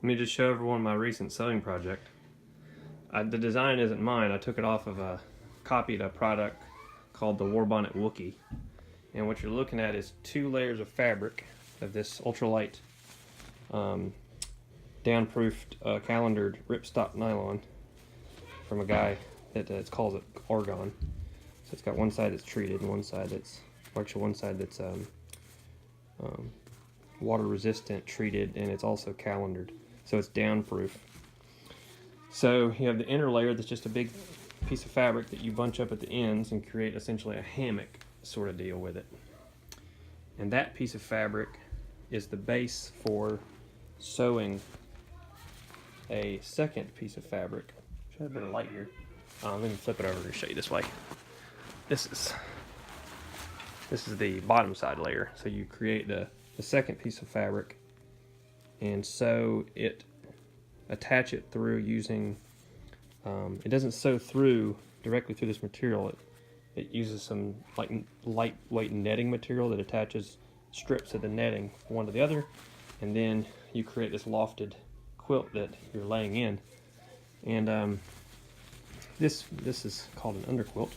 me just show everyone my recent sewing project. The design isn't mine. I took it off of copied a product called the Warbonnet Wookie. And what you're looking at is 2 layers of fabric of this ultralight down-proofed calendared ripstop nylon from a guy that calls it argon. So it's got one side that's treated and one side that's water resistant, treated, and it's also calendared, so it's down-proof. So you have the inner layer that's just a big piece of fabric that you bunch up at the ends and create essentially a hammock sort of deal with it. And that piece of fabric is the base for sewing a second piece of fabric. Should have a bit of light here. Let me flip it over and show you this way. This is the bottom side layer. So you create the second piece of fabric and sew it, attach it through using, it doesn't sew through directly through this material. It uses some lightweight netting material that attaches strips of the netting one to the other, and then you create this lofted quilt that you're laying in. And this is called an underquilt,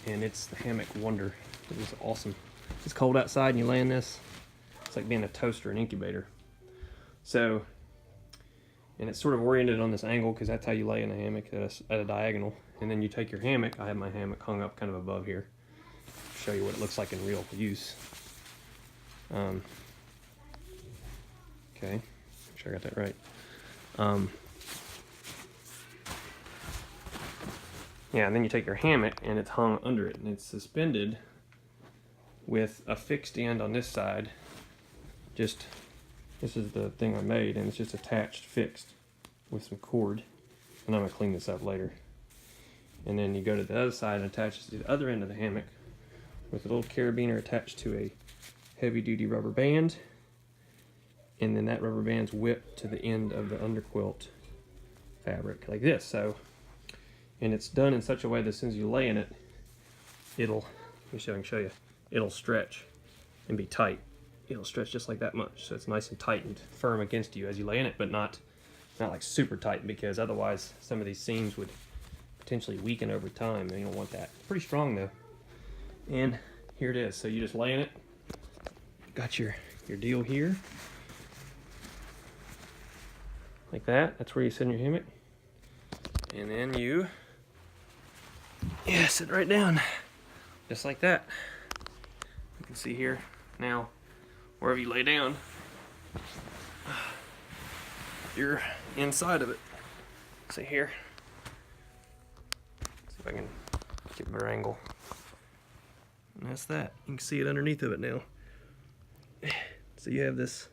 and it's the hammock wonder. It is awesome. It's cold outside and you lay in this. It's like being a toaster, an incubator. So, and it's sort of oriented on this angle because that's how you lay in a hammock, at a diagonal. And then you take your hammock. I have my hammock hung up kind of above here. Show you what it looks like in real use. Okay, make sure I got that right. Yeah, and then you take your hammock and it's hung under it, and it's suspended with a fixed end on this side. This is the thing I made, and it's just attached, fixed with some cord. And I'm gonna clean this up later. And then you go to the other side and attach it to the other end of the hammock with a little carabiner attached to a heavy-duty rubber band. And then that rubber band's whipped to the end of the underquilt fabric like this. So, and it's done in such a way that as soon as you lay in it, let me see if I can show you, it'll stretch and be tight. It'll stretch just like that much, so it's nice and tight and firm against you as you lay in it, but not like super tight, because otherwise some of these seams would potentially weaken over time, and you don't want that. Pretty strong though. And here it is. So you just lay in it. Got your deal here, like that. That's where you sit in your hammock, and then you sit right down, just like that. You can see here now. Wherever you lay down, you're inside of it. See here? See if I can get a better angle. And that's that. You can see it underneath of it now. So you have this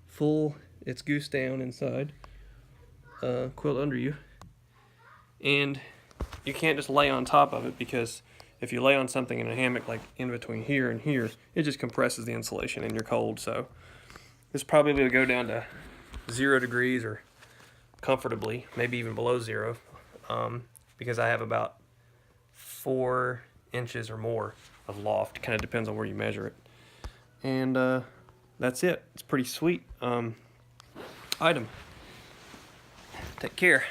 full, it's goose down inside, quilt under you. And you can't just lay on top of it, because if you lay on something in a hammock, like in between here and here, it just compresses the insulation and you're cold. So this probably will go down to 0 degrees or comfortably, maybe even below 0, because I have about 4 inches or more of loft. Kind of depends on where you measure it. And that's it. It's pretty sweet item. Take care.